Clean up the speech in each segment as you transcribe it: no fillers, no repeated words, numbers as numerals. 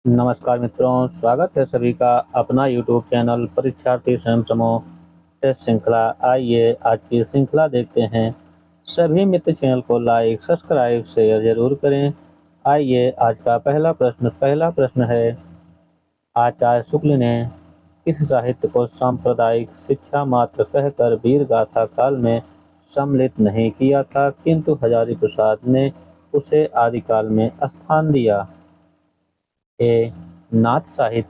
नमस्कार मित्रों, स्वागत है सभी का अपना यूट्यूब चैनल परीक्षार्थी स्वयं समूह टेस्ट श्रृंखला। आइए आज की श्रृंखला देखते हैं। सभी मित्र चैनल को लाइक, सब्सक्राइब, शेयर जरूर करें। आइए आज का पहला प्रश्न है, आचार्य शुक्ल ने किस साहित्य को सांप्रदायिक शिक्षा मात्र कहकर वीर गाथा काल में सम्मिलित नहीं किया था, किंतु हजारी प्रसाद ने उसे आदिकाल में स्थान दिया? ए. नाथ साहित्य,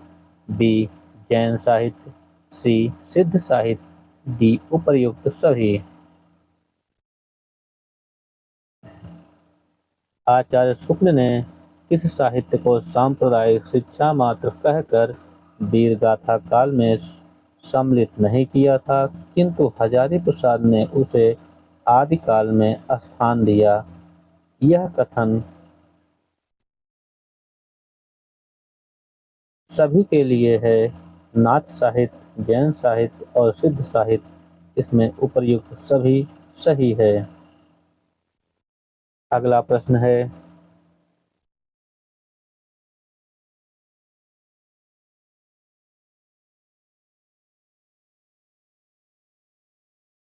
बी. जैन साहित्य, सी. सिद्ध साहित्य, डी. उपर्युक्त सभी। आचार्य शुक्ल ने किस साहित्य को सांप्रदायिक शिक्षा मात्र कहकर वीर गाथा काल में सम्मिलित नहीं किया था, किंतु हजारी प्रसाद ने उसे आदिकाल में स्थान दिया? यह कथन सभी के लिए है। नाथ साहित्य, जैन साहित्य और सिद्ध साहित्य, इसमें उपर्युक्त सभी सही है। अगला प्रश्न है,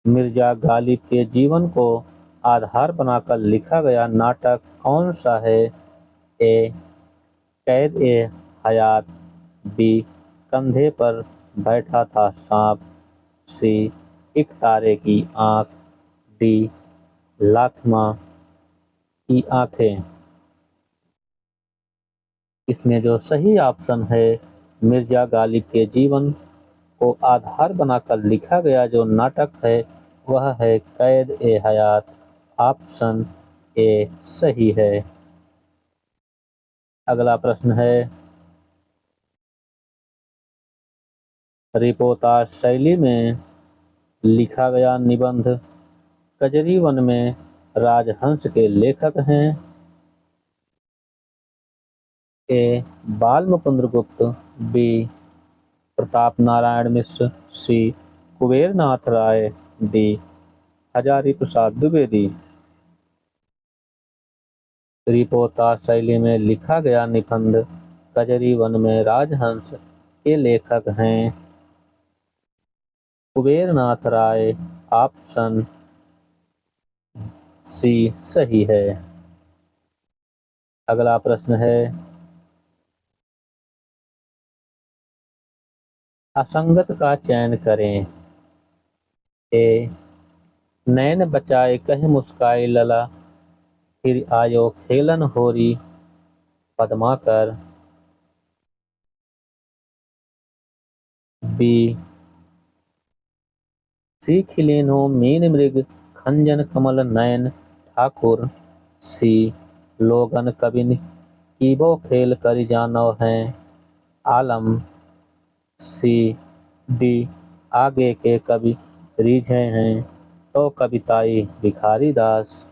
मिर्जा गालिब के जीवन को आधार बनाकर लिखा गया नाटक कौन सा है? ए. कैद ए हयात, बी. कंधे पर बैठा था सांप, सी. एक तारे की आंख, डी. लाखमा की आंखें। इसमें जो सही ऑप्शन है, मिर्जा गालिब के जीवन को आधार बनाकर लिखा गया जो नाटक है वह है कैद ए हयात। ऑप्शन ए सही है। अगला प्रश्न है, रिपोर्ताज शैली में लिखा गया निबंध कजरी वन में राजहंस के लेखक हैं? ए. बाल मुकुंद गुप्त, बी. प्रताप नारायण मिश्र, सी. कुबेर नाथ राय, डी. हजारी प्रसाद द्विवेदी। रिपोर्ताज शैली में लिखा गया निबंध कजरी वन में राजहंस के लेखक हैं कुबेर नाथ राय। ऑप्शन सी सही है। अगला प्रश्न है, असंगत का चयन करें। ए. नैन बचाए कहे मुस्काई लला, फिर आयो खेलन होरी पद्माकर, बी. सीख लेनो मीन मृग खंजन कमल नयन ठाकुर, सी. लोगन कबिन कीबो खेल कर जानो हैं आलम, सी. डी. आगे के कवि रीझे हैं तो कविताई भिखारी दास।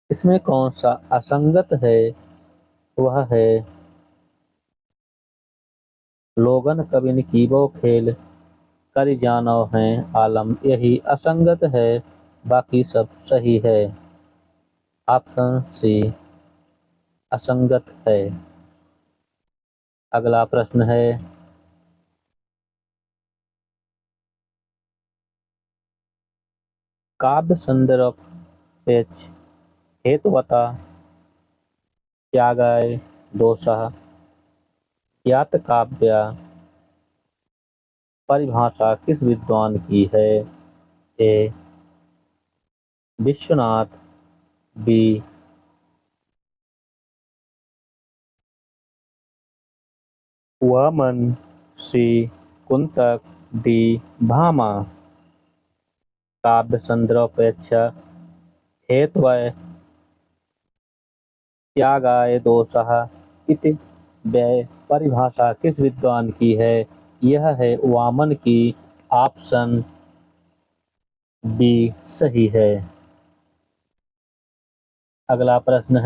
इसमें कौन सा असंगत है? वह है लोगन कबिन कीबो खेल कर जानो हैं आलम, यही असंगत है, बाकी सब सही है। ऑप्शन सी असंगत है। अगला प्रश्न है, काव्य संदर्भ पेच हेतुवता त्यागाय दोषः ज्ञात काव्य परिभाषा किस विद्वान की है? ए. विश्वनाथ, बी. वामन, सी. कुंतक, डी. भामा। काव्य संदर्भोपेक्षा हेतवय त्यागाय दोषः इति व्यय परिभाषा किस विद्वान की है? यह है वामन की। ऑप्शन बी सही है। अगला प्रश्न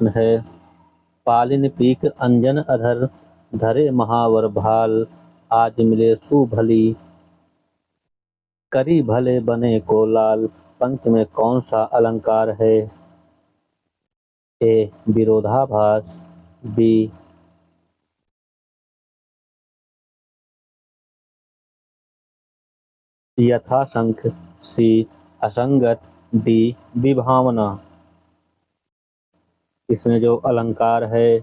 है, पालिन पीक अंजन अधर धरे महावर भाल, आज मिले सुभली करी भले बने को लाल पंक्ति में कौन सा अलंकार है? ए विरोधाभास, बी यथासंख्य, सी असंगत, डी विभावना। इसमें जो अलंकार है,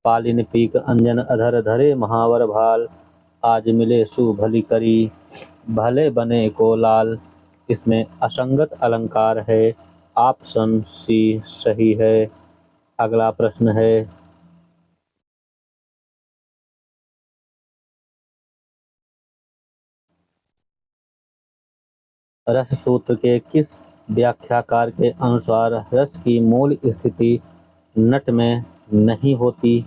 पालिन पीक अंजन अधर धरे महावर भाल, आज मिले सु भली करी भले बने को लाल। इसमें असंगत अलंकार है। ऑप्शन सी सही है। अगला प्रश्न है, रस सूत्र के किस व्याख्याकार के अनुसार रस की मूल स्थिति नट में नहीं होती?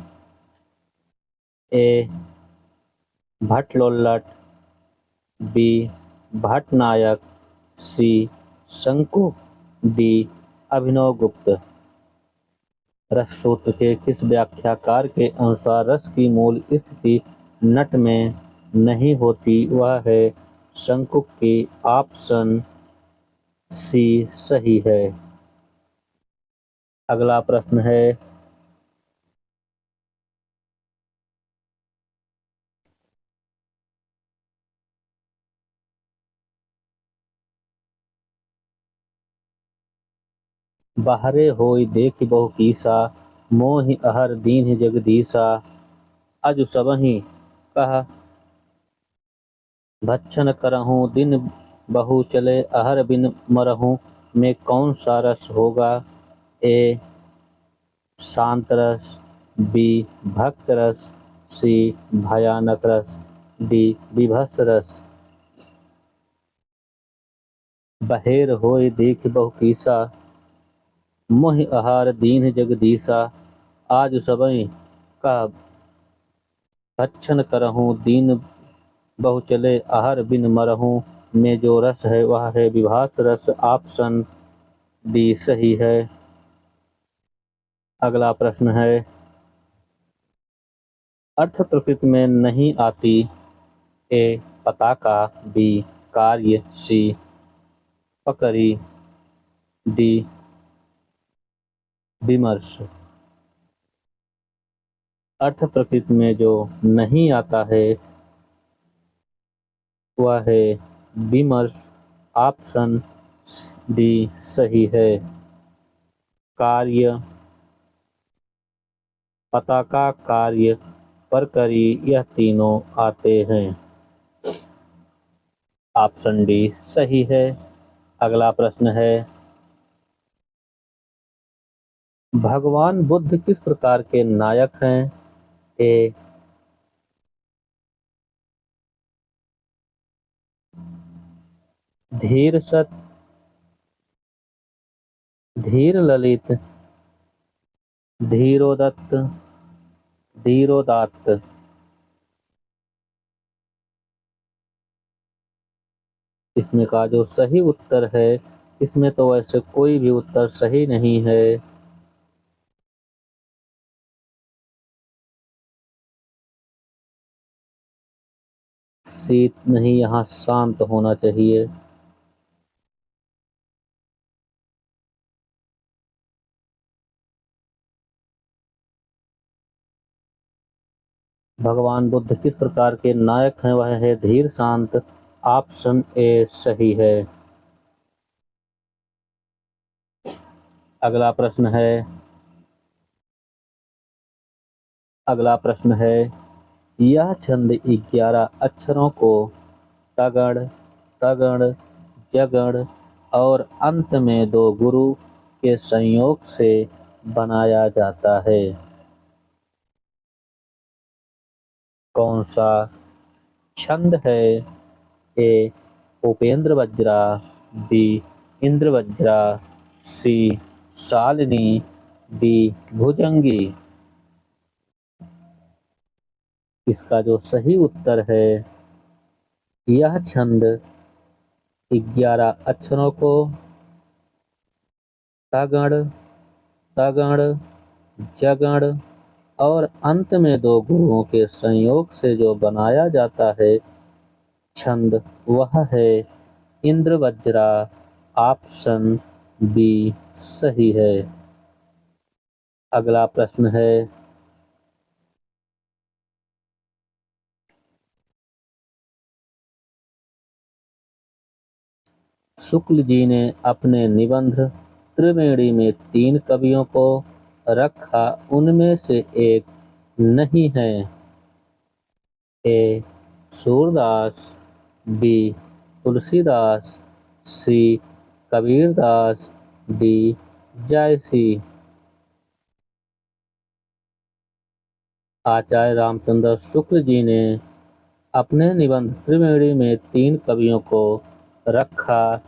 ए भट्टलोल्लट, बी भट्टनायक, सी शंकु, डी अभिनव गुप्त। रस सूत्र के किस व्याख्याकार के अनुसार रस की मूल स्थिति नट में नहीं होती? वह है शंकु की। ऑप्शन सी सही है। अगला प्रश्न है, बाहरे होई देखि बहु कीसा, मोहि अहर दीन्ह जगदीसा, अजु सबहि कह भक्षण करहूँ दिन बहु चले अहर बिन मरहूँ, में कौन सा रस होगा? ए शांत रस, बी भक्त रस, सी भयानक रस, डी विभत्स रस। बहेर होय देख बहु कीसा, मोहि आहार दीन्ह जगदीसा, आज सबई का भक्षण करहूँ दीन बहु चले आहार बिन मरहूँ, में जो रस है वह है विभास रस। ऑप्शन डी सही है। अगला प्रश्न है, अर्थ प्रकृति में नहीं आती। ए पताका, बी कार्य, सी पकड़ी, डी विमर्श। अर्थ प्रकृति में जो नहीं आता है वह है विमर्श। ऑप्शन डी सही है। कार्य, पताका, कार्य, परकरी, यह तीनों आते हैं। ऑप्शन डी सही है। अगला प्रश्न है, भगवान बुद्ध किस प्रकार के नायक हैं? ए धीर सत, धीर ललित, धीरोदत्त, धीरोदात्त। इसमें का जो सही उत्तर है, इसमें तो वैसे कोई भी उत्तर सही नहीं है। शीत नहीं, यहाँ शांत होना चाहिए। भगवान बुद्ध किस प्रकार के नायक हैं? वह है धीर शांत। ऑप्शन ए सही है। अगला प्रश्न है, यह छंद 11 अक्षरों को तगड़, तगड़, जगड़ और अंत में 2 गुरु के संयोग से बनाया जाता है। कौन सा छंद है? ए उपेंद्र वज्रा, बी इंद्र वज्रा, सी शालिनी, डी भुजंगी। इसका जो सही उत्तर है, यह छंद 11 अक्षरों को तगड़, तगड़, जगड़ और अंत में 2 गुरुओं के संयोग से जो बनाया जाता है छंद वह है इंद्र वज्रा। ऑप्शन बी सही है। अगला प्रश्न है, शुक्ल जी ने अपने निबंध त्रिवेणी में 3 कवियों को रखा, उनमें से एक नहीं है। ए सूरदास, बी तुलसीदास, सी कबीरदास, डी जायसी। आचार्य रामचंद्र शुक्ल जी ने अपने निबंध त्रिवेणी में 3 कवियों को रखा,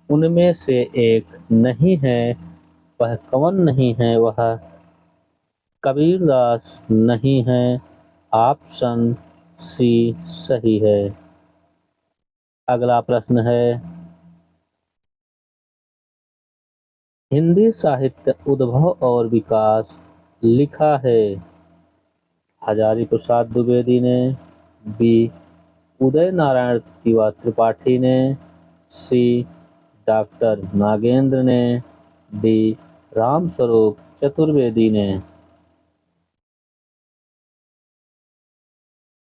उनमें से एक नहीं है। वह कौन नहीं है? वह कबीरदास नहीं है। ऑप्शन सी सही है। अगला प्रश्न है, हिंदी साहित्य उद्भव और विकास लिखा है। हजारी प्रसाद द्विवेदी ने, बी उदय नारायण त्रिपाठी ने, सी डॉक्टर नागेंद्र ने, डी रामस्वरूप चतुर्वेदी ने।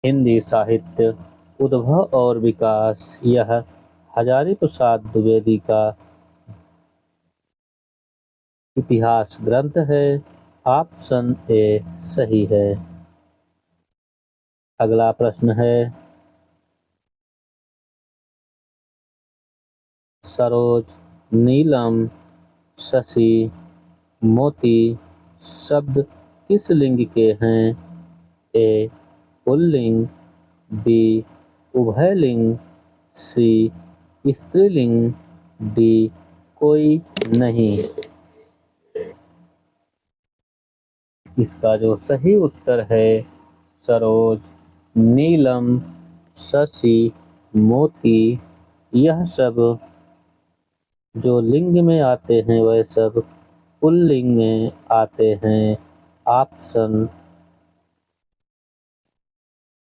हिंदी साहित्य उद्भव और विकास यह हजारी प्रसाद द्विवेदी का इतिहास ग्रंथ है। ऑप्शन ए सही है। अगला प्रश्न है, सरोज, नीलम, शशि, मोती शब्द किस लिंग के हैं? ए पुल्लिंग, बी उभयलिंग, सी स्त्रीलिंग, डी कोई नहीं। इसका जो सही उत्तर है, सरोज, नीलम, शशि, मोती, यह सब जो लिंग में आते हैं वह सब पुल्लिंग में आते हैं। ऑप्शन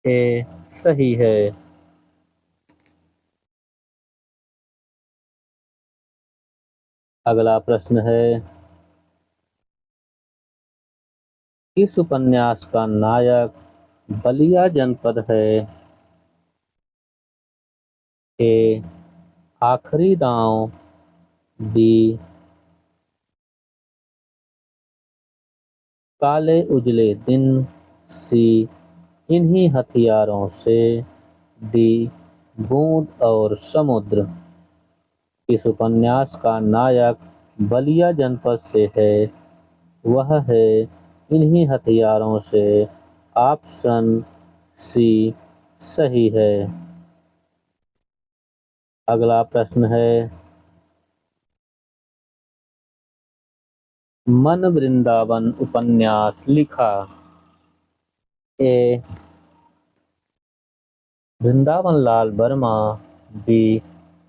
ए सही है। अगला प्रश्न है, इस उपन्यास का नायक बलिया जनपद है। ए आखिरी दांव, बी काले उजले दिन, सी इन्हीं हथियारों से, डी बूंद और समुद्र। इस उपन्यास का नायक बलिया जनपद से है, वह है इन्हीं हथियारों से। ऑप्शन सी सही है। अगला प्रश्न है, मन वृंदावन उपन्यास लिखा। ए वृंदावन लाल वर्मा, बी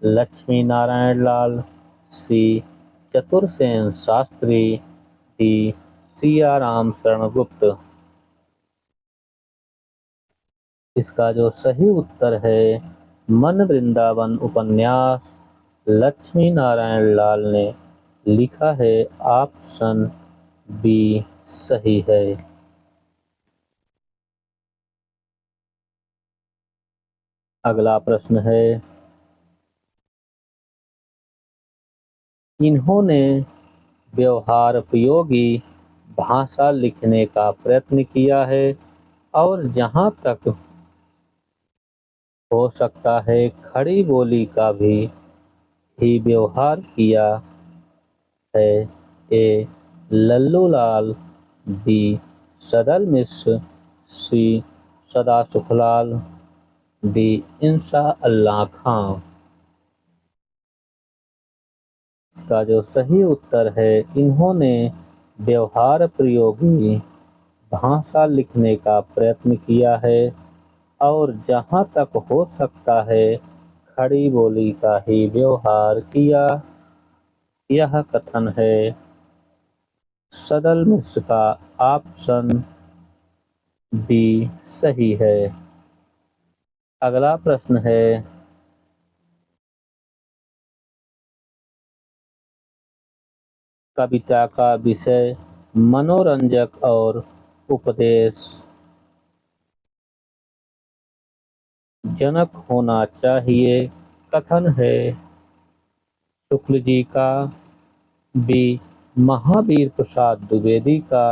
लक्ष्मी नारायण लाल, सी चतुरसेन शास्त्री, डी सियाराम शरण गुप्त। इसका जो सही उत्तर है, मन वृंदावन उपन्यास लक्ष्मी नारायण लाल ने लिखा है। ऑप्शन बी सही है। अगला प्रश्न है, इन्होंने व्यवहारोपयोगी भाषा लिखने का प्रयत्न किया है और जहाँ तक हो सकता है खड़ी बोली का भी ही व्यवहार किया है। ए लल्लूलाल, बी सदल मिश्र, सी सदा सुखलाल, डी इंशा अल्लाह खां। इसका जो सही उत्तर है, इन्होंने व्यवहार प्रयोगी भाषा लिखने का प्रयत्न किया है और जहाँ तक हो सकता है खड़ी बोली का ही व्यवहार किया। यह कथन है सदल मिश्र का। ऑप्शन बी सही है। अगला प्रश्न है, कविता का विषय मनोरंजक और उपदेश जनक होना चाहिए। कथन है शुक्ल जी का, बी महावीर प्रसाद द्विवेदी का,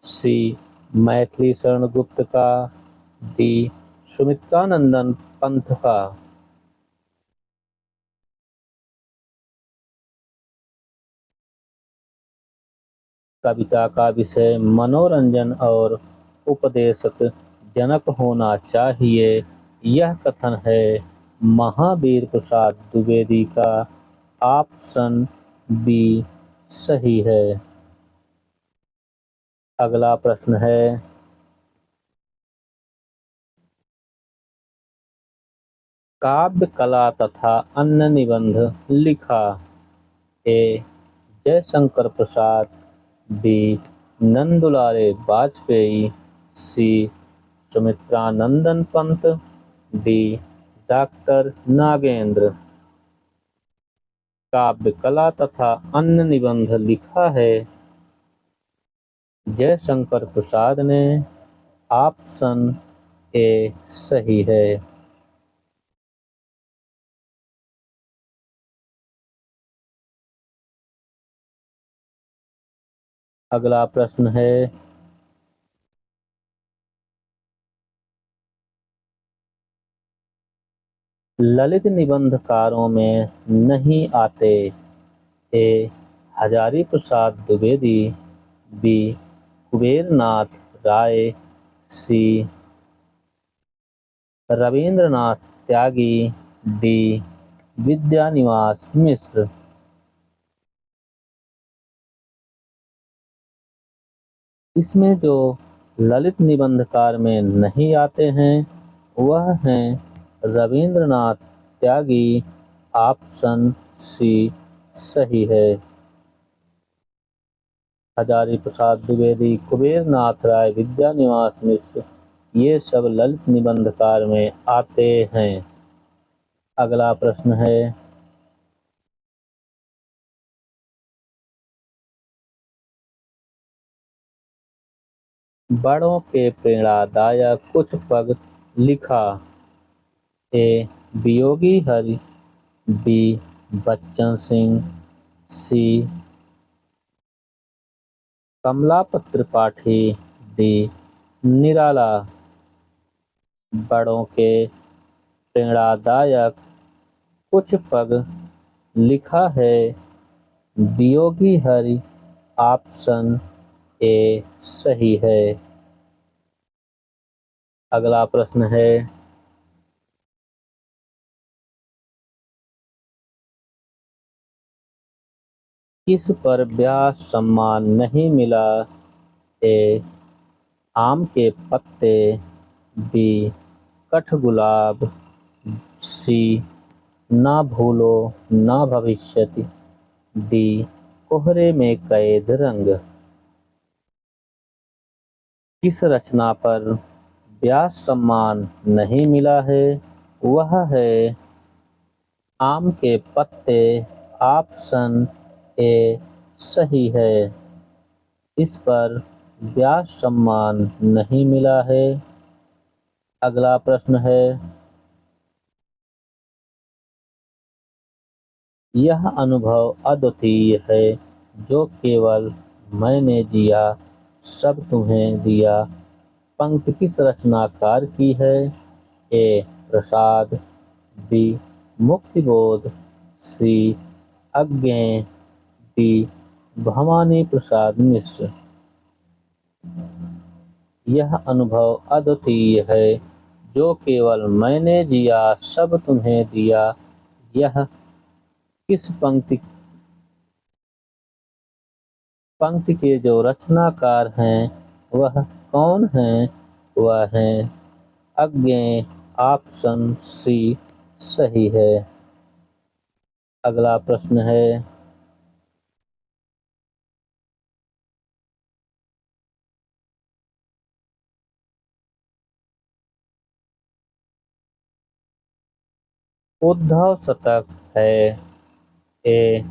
सी मैथिली शरण गुप्त का, डी सुमित्रानंदन पंथ का। कविता का विषय मनोरंजन और उपदेशक जनक होना चाहिए, यह कथन है महावीर प्रसाद द्विवेदी का। ऑप्शन बी सही है। अगला प्रश्न है, काव्य कला तथा अन्य निबंध लिखा। ए जयशंकर प्रसाद, बी नंदुलारे वाजपेयी, सी सुमित्रानंदन पंत, डी डॉक्टर नागेंद्र। काव्य कला तथा अन्य निबंध लिखा है जयशंकर प्रसाद ने। ऑप्शन ए सही है। अगला प्रश्न है, ललित निबंधकारों में नहीं आते। ए हजारी प्रसाद द्विवेदी, बी कुबेरनाथ राय, सी रविंद्रनाथ त्यागी, डी विद्यानिवास मिश्र। इसमें जो ललित निबंधकार में नहीं आते हैं वह हैं रविंद्रनाथ त्यागी। ऑप्शन सी सही है। हजारी प्रसाद द्विवेदी, कुबेरनाथ राय, विद्यानिवास मिश्र ये सब ललित निबंधकार में आते हैं। अगला प्रश्न है, बड़ों के प्रेरणादायक कुछ पद लिखा। ए वियोगी हरि, बी बच्चन सिंह, सी कमलापत त्रिपाठी, डी निराला। बड़ों के प्रेरणादायक कुछ पद लिखा है वियोगी हरि। ऑप्शन ए सही है। अगला प्रश्न है, किस पर व्यास सम्मान नहीं मिला। ए आम के पत्ते, बी कठगुलाब, सी ना भूलो ना भविष्यति, डी कोहरे में कैद रंग। किस रचना पर व्यास सम्मान नहीं मिला है वह है आम के पत्ते। ऑप्शन ए सही है। इस पर व्यास सम्मान नहीं मिला है। अगला प्रश्न है, यह अनुभव अद्वितीय है जो केवल मैंने जिया सब तुम्हें दिया। पंक्ति किस रचनाकार की है। ए प्रसाद, बी मुक्तिबोध, सी अज्ञेय, डी भवानी प्रसाद मिश्र। यह अनुभव अद्वितीय है जो केवल मैंने जिया सब तुम्हें दिया। यह किस पंक्ति के जो रचनाकार हैं वह कौन हैं। वह हैं अज्ञेय। ऑप्शन सी सही है। अगला प्रश्न है, उद्धव शतक है। ए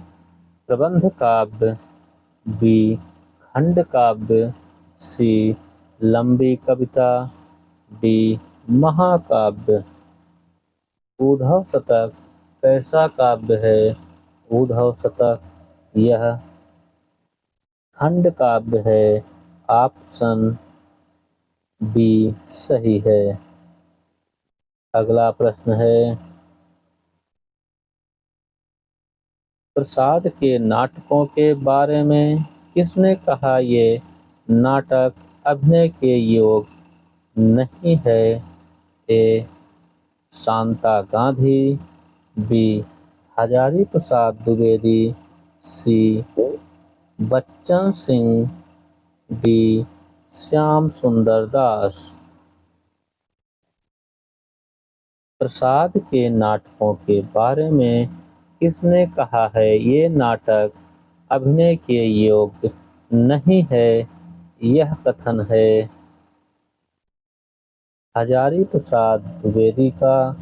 प्रबंध काव्य, बी खंड काव्य, सी लंबी कविता, डी महाकाव्य। उद्धव शतक कैसा काव्य है? उद्धव शतक यह खंड काव्य है। ऑप्शन बी सही है। अगला प्रश्न है, प्रसाद के नाटकों के बारे में किसने कहा ये नाटक अभिनय के योग्य नहीं है? ए शांता गांधी, बी हजारी प्रसाद द्विवेदी, सी बच्चन सिंह, डी श्याम सुंदर दास। प्रसाद के नाटकों के बारे में किसने कहा है ये नाटक अभिनय के योग्य नहीं है? यह कथन है हजारी प्रसाद द्विवेदी का।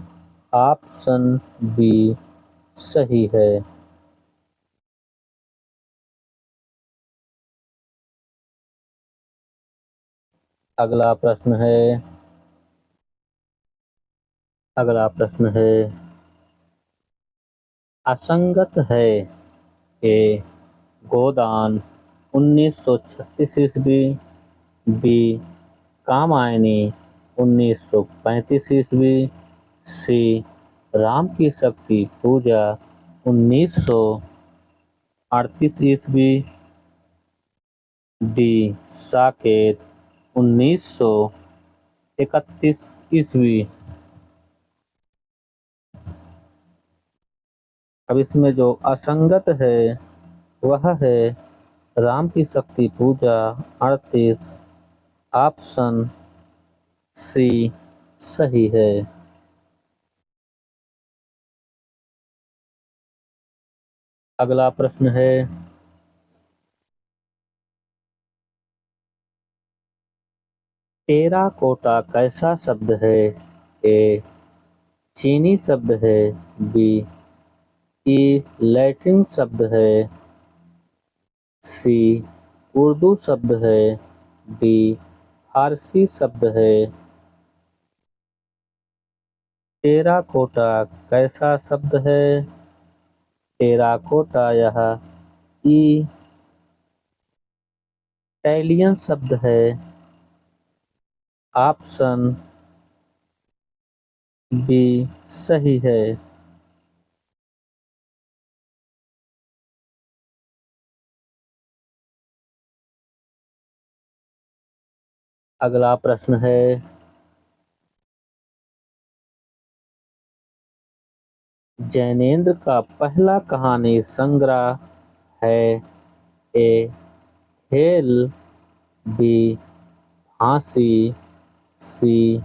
ऑप्शन बी सही है। अगला प्रश्न है, असंगत है। ए गोदान 1936 ईस्वी, बी कामायनी 1935 ईस्वी, सी राम की शक्ति पूजा 1938 ईस्वी, डी साकेत 1931 ईस्वी। अब इसमें जो असंगत है वह है राम की शक्ति पूजा 38। ऑप्शन सी सही है। अगला प्रश्न है, टेराकोटा कैसा शब्द है? ए चीनी शब्द है, बी लैटिन शब्द है, सी उर्दू शब्द है, डी फारसी शब्द है। टेराकोटा कैसा शब्द है? टेराकोटा यह इटालियन शब्द है। ऑप्शन बी सही है। अगला प्रश्न है, जैनेन्द्र का पहला कहानी संग्रह है। ए खेल, बी फांसी, सी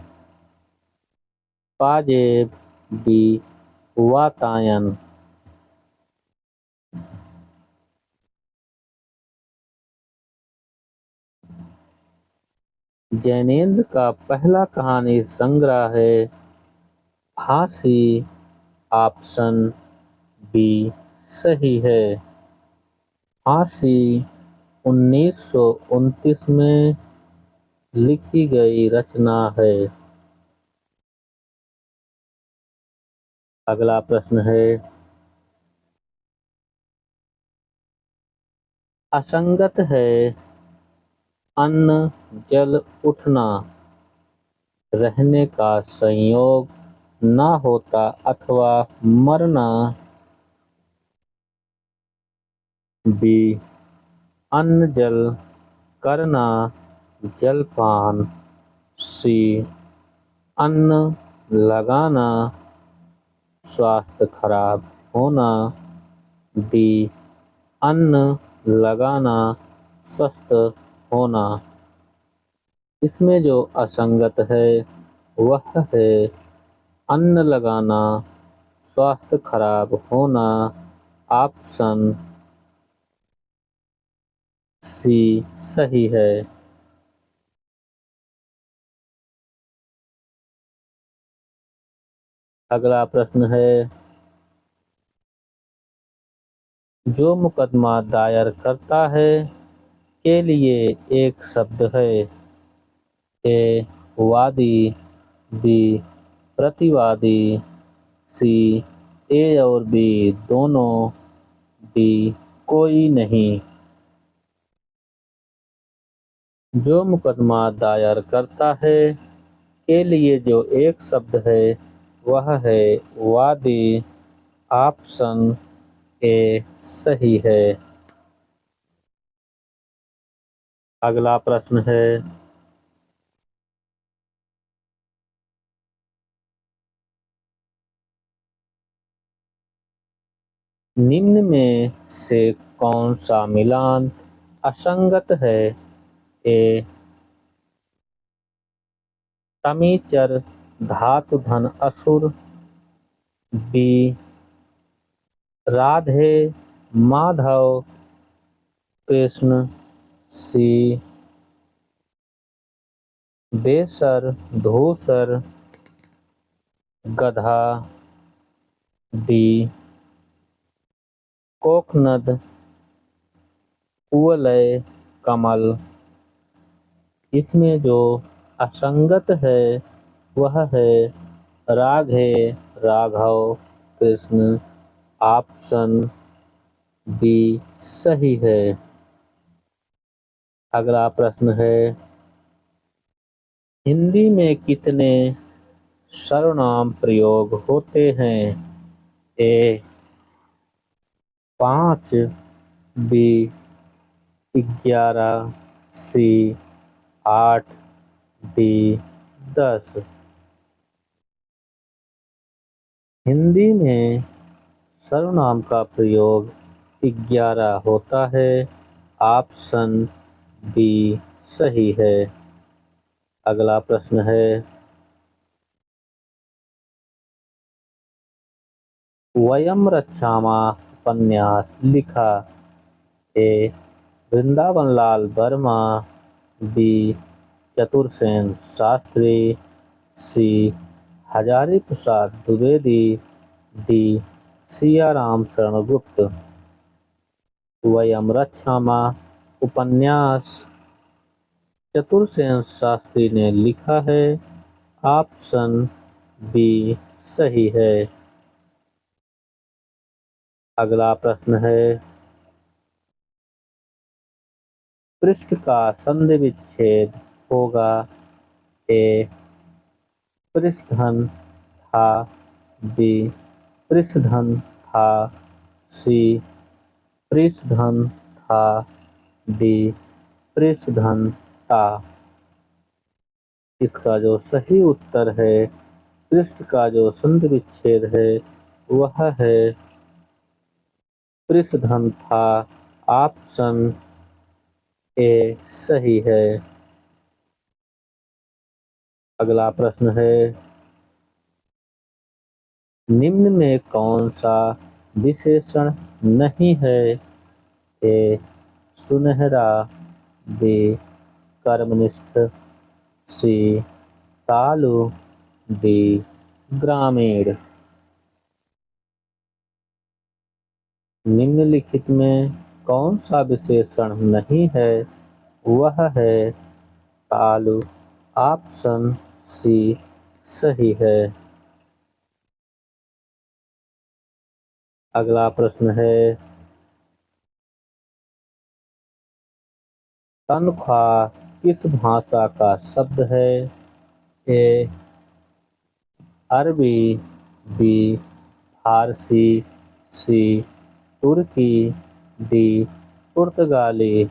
पाजेब, डी वातायन। जैनेन्द्र का पहला कहानी संग्रह है फांसी। ऑप्शन बी सही है। फांसी 1929 में लिखी गई रचना है। अगला प्रश्न है, असंगत है। अन्न जल उठना, रहने का संयोग न होता अथवा मरना, बी अन्न जल करना जलपान, सी अन्न लगाना स्वास्थ्य खराब होना, डी अन्न लगाना स्वस्थ होना। इसमें जो असंगत है वह है अन्न लगाना स्वास्थ्य खराब होना। ऑप्शन सी सही है। अगला प्रश्न है, जो मुकदमा दायर करता है के लिए एक शब्द है। ए वादी, बी प्रतिवादी, सी ए और बी दोनों, डी कोई नहीं। जो मुकदमा दायर करता है के लिए जो एक शब्द है वह है वादी। ऑप्शन ए सही है। अगला प्रश्न है, निम्न में से कौन सा मिलान असंगत है। ए तमीचर धातु धन असुर, बी राधे माधव कृष्ण, सी बेसर धूसर गधा, डी कोकनद कुवलय कमल। इसमें जो असंगत है वह है राधे राघव कृष्ण। ऑप्शन बी सही है। अगला प्रश्न है, हिंदी में कितने सर्वनाम प्रयोग होते हैं। ए 5, बी 11, सी 8, डी 10। हिंदी में सर्वनाम का प्रयोग 11 होता है। ऑप्शन बी सही है। अगला प्रश्न है, वयम रक्षामा उपन्यास लिखा। ए वृंदावन लाल वर्मा, बी चतुरसेन शास्त्री, सी हजारी प्रसाद द्विवेदी, डी सियाराम शरण गुप्त। वयम रक्षामा उपन्यास चतुरसेन शास्त्री ने लिखा है। ऑप्शन बी सही है। अगला प्रश्न है, पृष्ठ का संधि विच्छेद होगा। ए पृष्ठधन था, बी पृष्ठधन था, सी पृष्ठधन था, डी पृष्ठधन था। इसका जो सही उत्तर है, पृष्ठ का जो संधि विच्छेद है वह है पृष्ठधन था। ऑप्शन ए सही है। अगला प्रश्न है, निम्न में कौन सा विशेषण नहीं है। ए सुनहरा, बी कर्मनिष्ठ, सी तालु, डी ग्रामीण। निम्नलिखित में कौन सा विशेषण नहीं है वह है तालु। ऑप्शन सी सही है। अगला प्रश्न है, तनख्वाह किस भाषा का शब्द है। ए अरबी, बी फारसी, सी तुर्की, डी पुर्तगाली।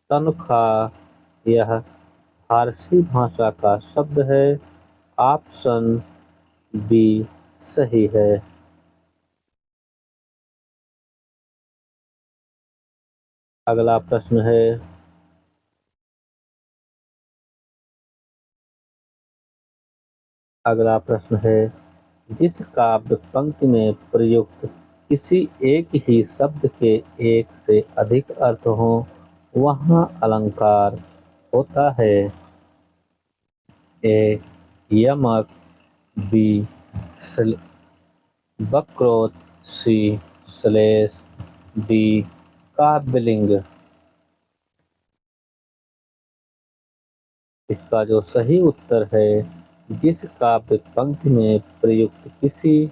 तनख्वाह यह फारसी भाषा का शब्द है। ऑप्शन बी सही है। अगला प्रश्न है, जिस काव्य पंक्ति में प्रयुक्त किसी एक ही शब्द के एक से अधिक अर्थ हो वहाँ अलंकार होता है। ए यमक, बी स्ल- वक्रोत, सी श्लेष, डी काव्यलिंग। इसका जो सही उत्तर है, जिस काव्य पंक्ति में प्रयुक्त किसी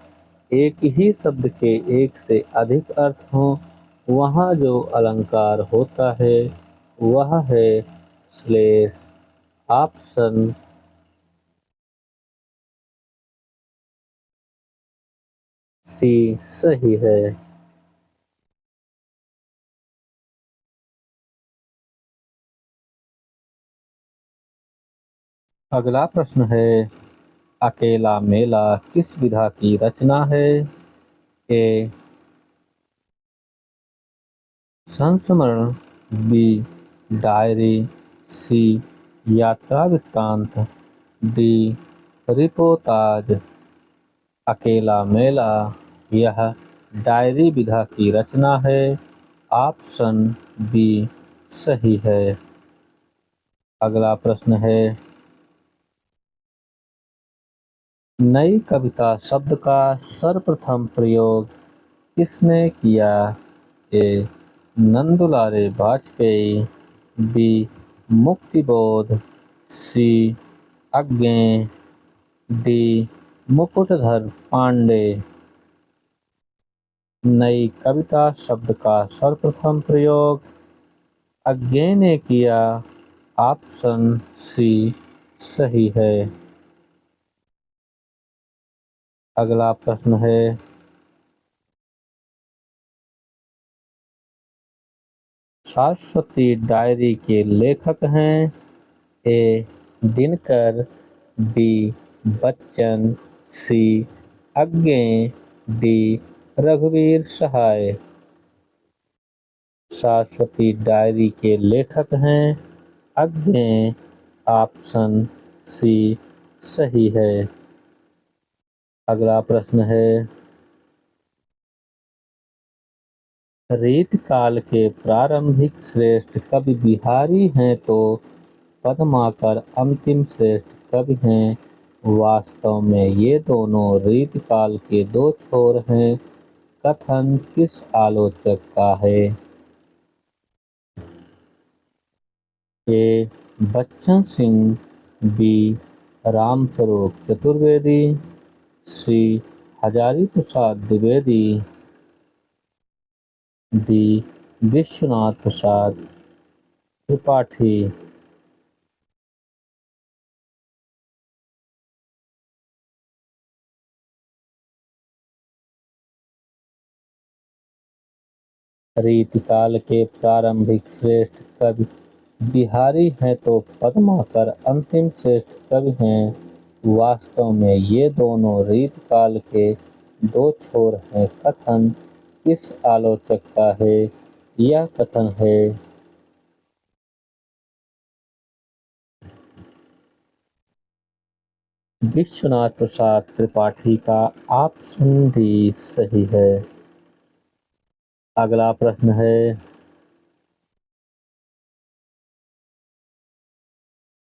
एक ही शब्द के एक से अधिक अर्थ हों, वहाँ जो अलंकार होता है वह है श्लेष। ऑप्शन सी सही है। अगला प्रश्न है, अकेला मेला किस विधा की रचना है? ए संस्मरण, बी डायरी, सी यात्रा वृत्तांत, डी रिपोर्ताज। अकेला मेला यह डायरी विधा की रचना है। ऑप्शन बी सही है। अगला प्रश्न है, नई कविता शब्द का सर्वप्रथम प्रयोग किसने किया? ए नंदुलारे वाजपेयी, बी मुक्तिबोध, सी अज्ञे, डी मुकुटधर पांडे। नई कविता शब्द का सर्वप्रथम प्रयोग अज्ञे ने किया। ऑप्शन सी सही है। अगला प्रश्न है, सरस्वती डायरी के लेखक हैं? ए दिनकर, बी बच्चन, सी अज्ञे, डी रघुवीर सहाय। सरस्वती डायरी के लेखक हैं अज्ञे। ऑप्शन सी सही है। अगला प्रश्न है, रीतकाल के प्रारंभिक श्रेष्ठ कवि बिहारी हैं तो पद्माकर अंतिम श्रेष्ठ कवि हैं। वास्तव में ये दोनों रीतकाल के दो छोर हैं। कथन किस आलोचक का है? ए बच्चन सिंह, बी रामस्वरूप चतुर्वेदी, सी हजारी प्रसाद द्विवेदी, डी विश्वनाथ प्रसाद त्रिपाठी। रीतिकाल के प्रारंभिक श्रेष्ठ कवि बिहारी हैं तो पद्माकर अंतिम श्रेष्ठ कवि हैं। वास्तव में ये दोनों रीतकाल के दो छोर हैं। कथन किस आलोचक का है? यह कथन है विश्वनाथ प्रसाद त्रिपाठी का। ऑप्शन डी सही है। अगला प्रश्न है,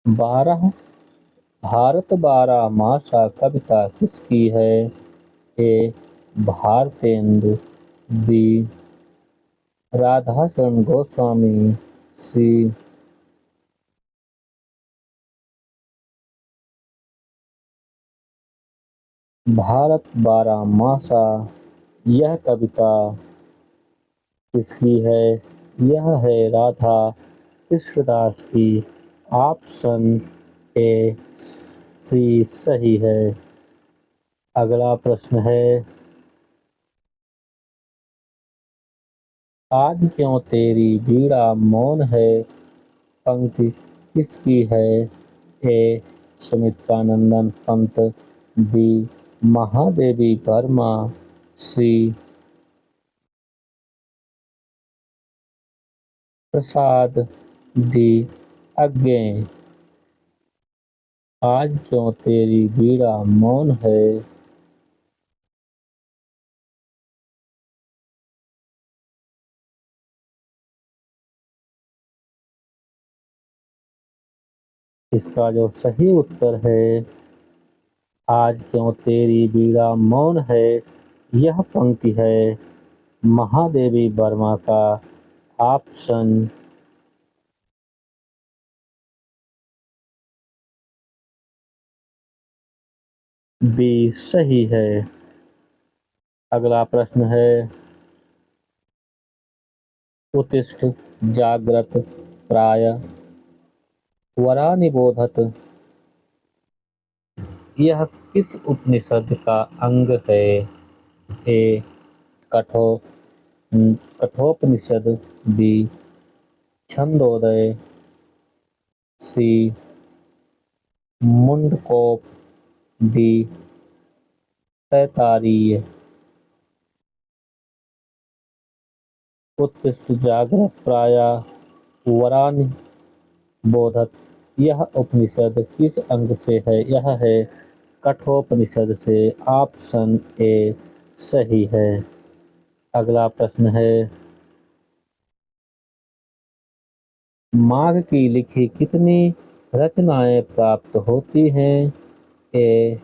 बारह भारत बारह मासा कविता किसकी है? ए भारतेंदु, बी राधाशरण गोस्वामी, सी भारत बारह मासा। यह कविता किसकी है? यह है राधा कृष्णदास की। ऑप्शन ए सी सही है। अगला प्रश्न है, आज क्यों तेरी बीड़ा मौन है पंक्ति किसकी है? ए सुमित्रानंदन पंत, बी महादेवी वर्मा, सी प्रसाद, डी अज्ञे। आज क्यों तेरी बीड़ा मौन है इसका जो सही उत्तर है आज क्यों तेरी बीड़ा मौन है। यह पंक्ति है महादेवी वर्मा का। ऑप्शन बी सही है। अगला प्रश्न है उत्तिष्ठ जाग्रत प्राय वरा निबोधत। यह किस उपनिषद का अंग है। ए कठो कठोपनिषद, बी छंदोदय, सी मुंडकोप, डी तैत्तारीय। उत्तिष्ठ जागृत प्राया वरान बोधत। यह उपनिषद किस अंग से है। यह है कठोपनिषद से। ऑप्शन ए सही है। अगला प्रश्न है माघ की लिखी कितनी रचनाएं प्राप्त होती हैं। ए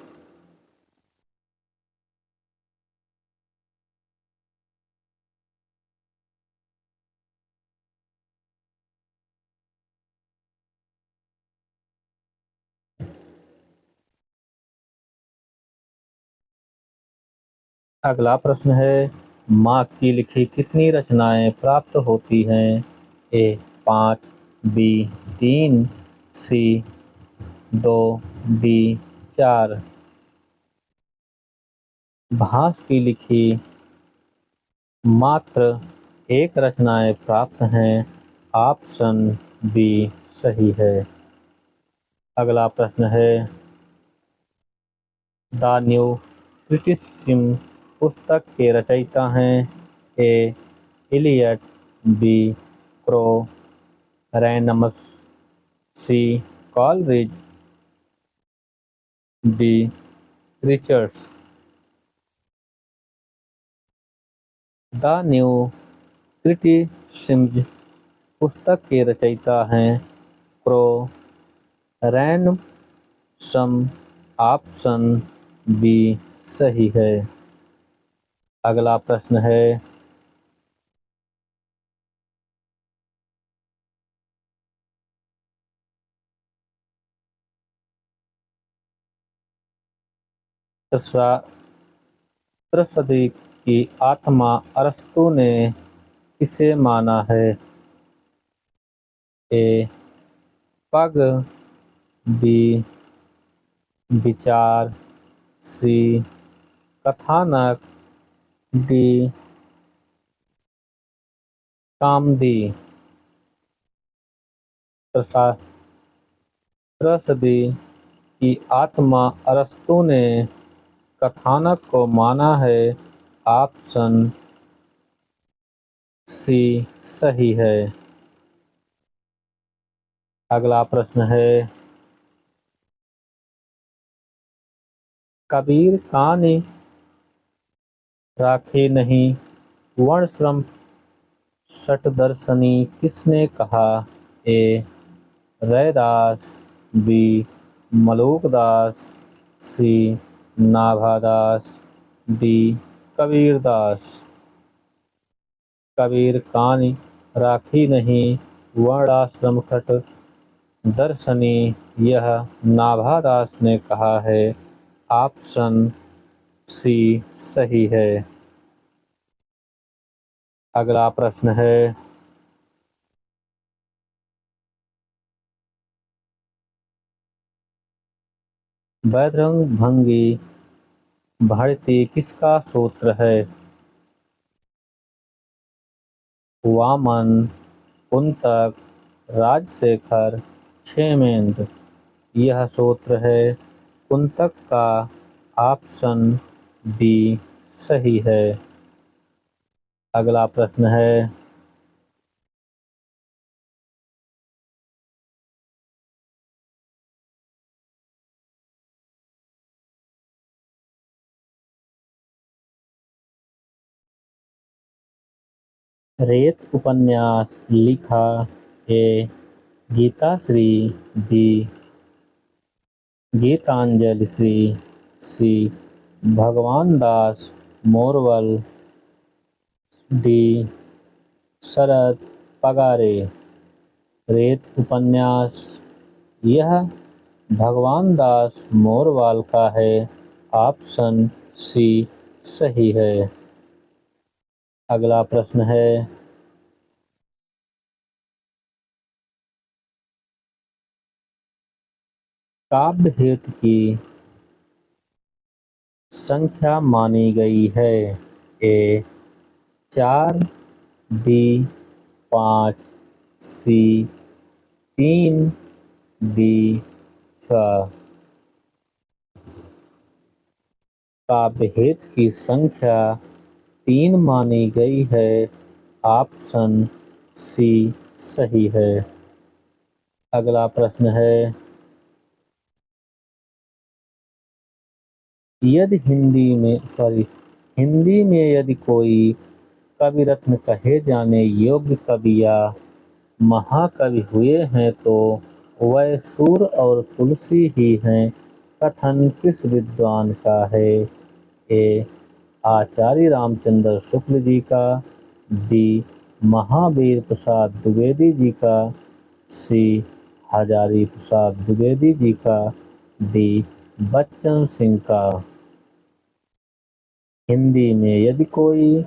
अगला प्रश्न है माघ की लिखी कितनी रचनाएं प्राप्त होती हैं। ए 5, बी 3, सी 2, डी 4। भास की लिखी मात्र एक रचनाएं प्राप्त हैं। ऑप्शन बी सही है। अगला प्रश्न है द न्यू क्रिटिसिज्म पुस्तक के रचयिता हैं। A Eliot, B Croce, Ransom, C Coleridge, D Richards. The New Criticism पुस्तक के रचयिता हैं क्रो, रैनसम। ऑप्शन बी सही है। अगला प्रश्न है त्रसदी की आत्मा अरस्तु ने किसे माना है। ए पग, बी विचार, सी कथानक, डी कामदी। त्रसदी की आत्मा अरस्तु ने कथानक को माना है। ऑप्शन सी सही है। अगला प्रश्न है कबीर कहानी राखी नहीं वर्णश्रम षटदर्शनी किसने कहा। ए रैदास, बी मलूकदास, सी नाभादास, डी कबीरदास। कबीर कहानी राखी नहीं वर्णाश्रम खट दर्शनी यह नाभादास ने कहा है। ऑप्शन सी सही है। अगला प्रश्न है बजरंगभंगी भारती किसका सूत्र है। वामन, कुंतक, राजशेखर, क्षेमेंद्र। यह सूत्र है कुंतक का। ऑप्शन डी सही है। अगला प्रश्न है रेत उपन्यास लिखा। ए गीताश्री, बी गीतांजलि श्री, सी भगवान दास मोरवल, डी शरद पगारे। रेत उपन्यास यह भगवान दास मोरवाल का है। ऑप्शन सी सही है। अगला प्रश्न है, काव्य हेतु की संख्या मानी गई है। ए 4, बी 5, सी 3, डी 6। काव्य हेतु की संख्या 3 मानी गई है। ऑप्शन सी सही है। अगला प्रश्न है, यदि हिंदी में यदि कोई कवि रत्न कहे जाने योग्य कवि या महाकवि हुए हैं तो वह सूर और तुलसी ही हैं। कथन किस विद्वान का है? ए आचार्य रामचंद्र शुक्ल जी का, बी महावीर प्रसाद द्विवेदी जी का, सी हजारी प्रसाद द्विवेदी जी का, डी बच्चन सिंह का। हिंदी में यदि कोई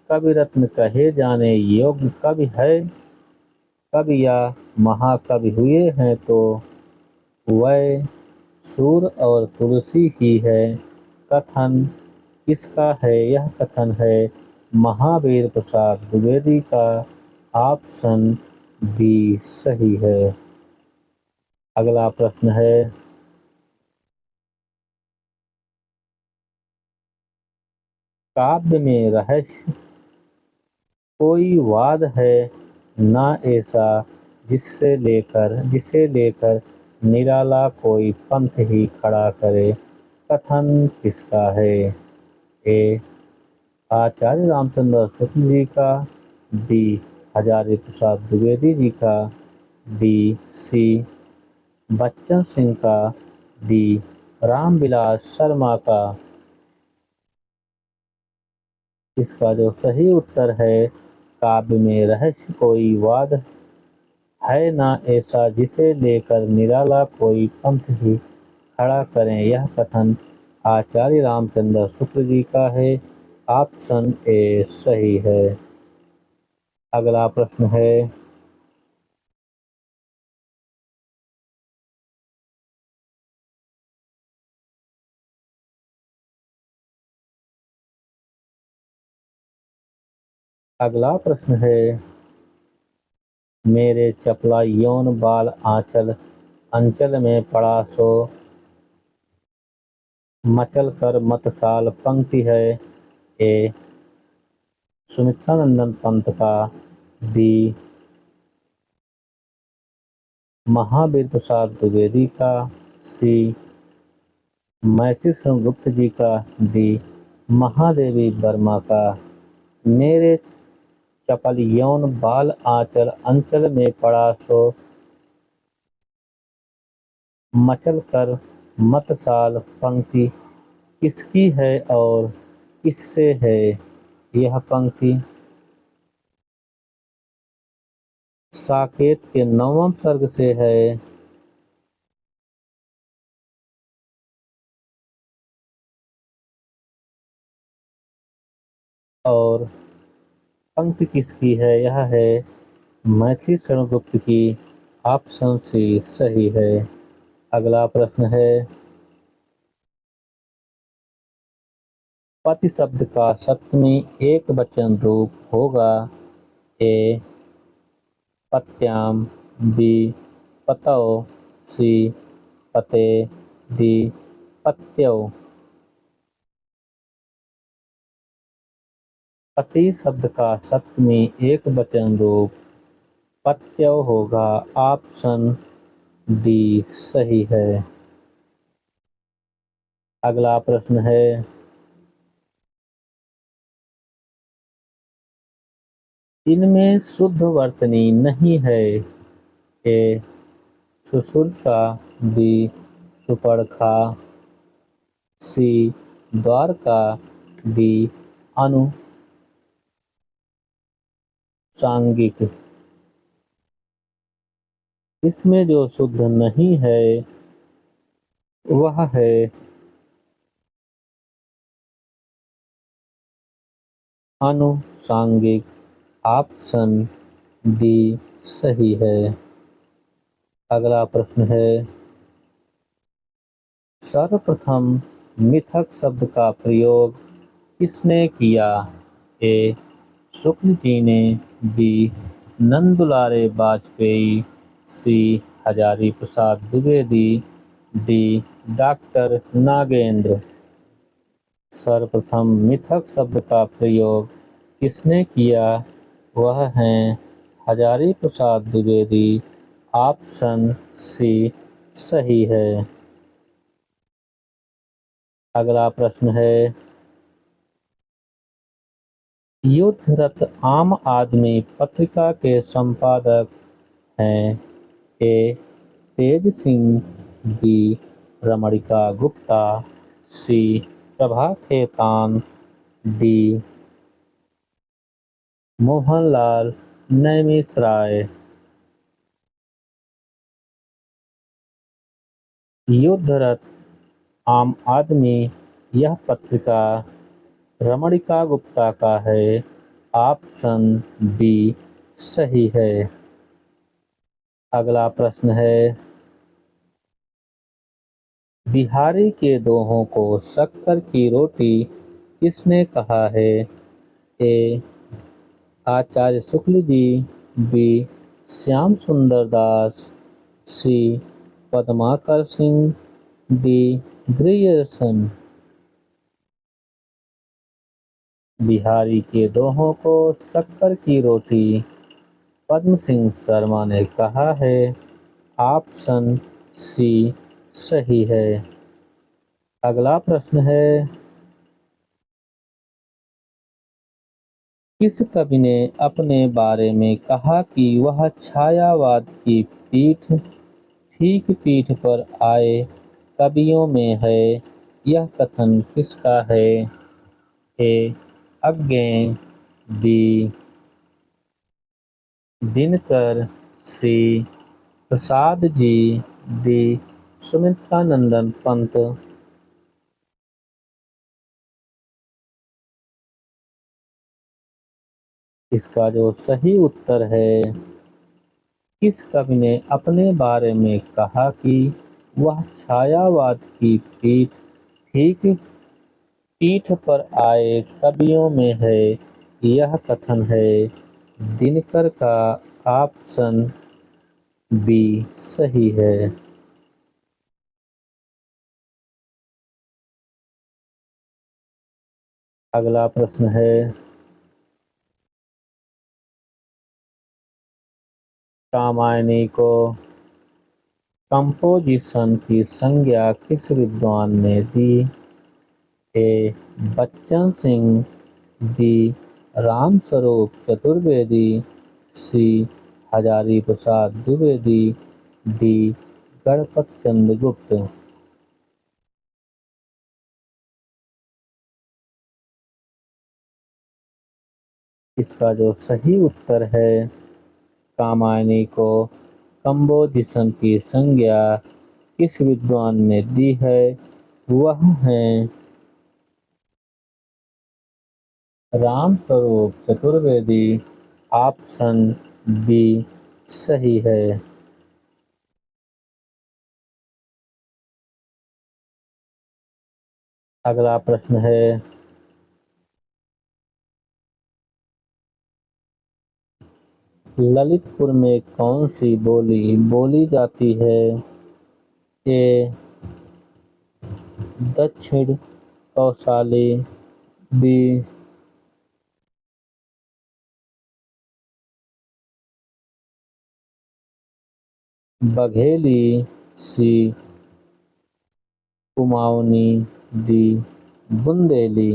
कवि रत्न कहे जाने योग्य कवि है, कवि या महाकवि हुए हैं तो वह सूर और तुलसी ही है। कथन किसका है? यह कथन है महावीर प्रसाद द्विवेदी का। ऑप्शन बी सही है। अगला प्रश्न है, काव्य में रहस्य कोई वाद है ना ऐसा जिसे लेकर निराला कोई पंथ ही खड़ा करे। कथन किसका है? ए आचार्य रामचंद्र शुक्ल जी का, बी हजारी प्रसाद द्विवेदी जी का, डी सी बच्चन सिंह का, डी रामविलास शर्मा का। इसका जो सही उत्तर है, काव्य में रहस्य कोई वाद है ना ऐसा जिसे लेकर निराला कोई पंथ ही खड़ा करें। यह कथन आचार्य रामचंद्र शुक्ल जी का है। ऑप्शन ए सही है। अगला प्रश्न है, अगला प्रश्न है, मेरे चपला यौन बाल आंचल अंचल में पड़ा सो मचल कर मतसाल पंक्ति है। ए सुमित्रानंदन पंत का, बी महावीर प्रसाद द्विवेदी का, सी मैथिली शरण गुप्त जी का, डी महादेवी वर्मा का। मेरे चपल यौन बाल आंचल अंचल में पड़ा सो मचल कर मतसाल पंक्ति किसकी है और किससे है? यह पंक्ति साकेत के 9वें सर्ग से है। और पंक्ति किसकी है? यह है मैथिली शरण गुप्त की। ऑप्शन सी सही है। अगला प्रश्न है, पति शब्द का सप्तमी एक वचन रूप होगा। ए पत्याम, बी पतौ, सी पते, डी पत्यौ। पति शब्द का सप्तमी एक वचन रूप पत्यौ होगा। ऑप्शन डी सही है। अगला प्रश्न है, इनमें शुद्ध वर्तनी नहीं है। ए शुश्रूषा, बी सुपर्णखा, सी द्वारका, डी अनुषांगिक। इसमें जो शुद्ध नहीं है वह है अनुषांगिक। ऑप्शन डी सही है। अगला प्रश्न है, सर्वप्रथम मिथक शब्द का प्रयोग किसने किया? ए शुक्ल जी ने, बी नंदुलारे वाजपेयी, सी हजारी प्रसाद द्विवेदी, डी डॉक्टर नागेंद्र। सर्वप्रथम मिथक शब्द का प्रयोग किसने किया? वह हैं हजारी प्रसाद द्विवेदी। ऑप्शन सी सही है। अगला प्रश्न है, युद्धरत आम आदमी पत्रिका के संपादक हैं? ए तेज सिंह, बी रमणिका गुप्ता, सी प्रभा खेतान, डी मोहनलाल नैमिषारय। युद्धरत आम आदमी यह पत्रिका रमणिका गुप्ता का है। ऑप्शन बी सही है। अगला प्रश्न है, बिहारी के दोहों को शक्कर की रोटी किसने कहा है? ए आचार्य शुक्ल जी, बी श्याम सुंदर दास, सी पद्माकर सिंह, डी ग्रियर्सन। बिहारी के दोहों को शक्कर की रोटी पद्म सिंह शर्मा ने कहा है। ऑप्शन सी सही है। अगला प्रश्न है, किस कवि ने अपने बारे में कहा कि वह छायावाद की पीठ ठीक पीठ पर आए कवियों में है? यह कथन किसका है? ए अज्ञेय, बी दिनकर, सी प्रसाद जी, डी सुमित्रानंदन पंत। इसका जो सही उत्तर है, किस कवि ने अपने बारे में कहा कि वह छायावाद की पीठ ठीक पीठ पर आए कवियों में है? यह कथन है दिनकर का। ऑप्शन बी सही है। अगला प्रश्न है, कामायनी को कंपोजिशन की संज्ञा किस विद्वान ने दी? ए बच्चन सिंह, बी रामस्वरूप चतुर्वेदी, सी हजारी प्रसाद द्विवेदी, डी गणपत चंद्र गुप्त। इसका जो सही उत्तर है, कामायनी को कंपोजिशन की संज्ञा किस विद्वान ने दी है? वह हैं रामस्वरूप चतुर्वेदी। ऑप्शन बी सही है। अगला प्रश्न है, ललितपुर में कौन सी बोली बोली जाती है? ए दक्षिण कौशाली, बी बघेली, सी कुमाऊनी, डी बुंदेली।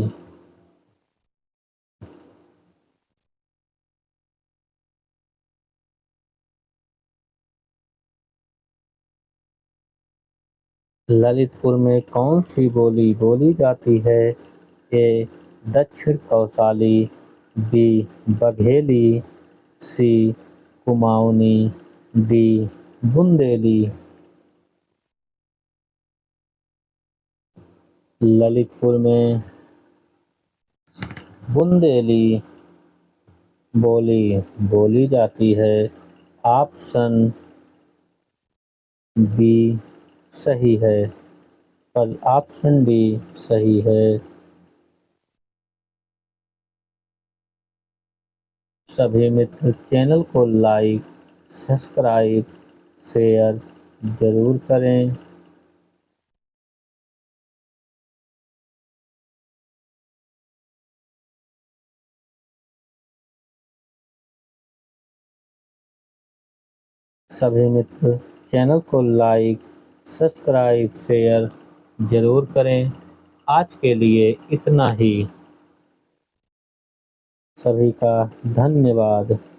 ललितपुर में कौन सी बोली बोली जाती है? ए. दक्षिण कौशाली, बी. बघेली, सी. कुमाऊनी, डी. बुंदेली। ललितपुर में बुंदेली बोली बोली जाती है। ऑप्शन बी सही है। ऑप्शन डी सही है। सभी मित्र चैनल को लाइक, सब्सक्राइब, शेयर जरूर करें। सभी मित्र चैनल को लाइक, सब्सक्राइब, शेयर जरूर करें। आज के लिए इतना ही। सभी का धन्यवाद।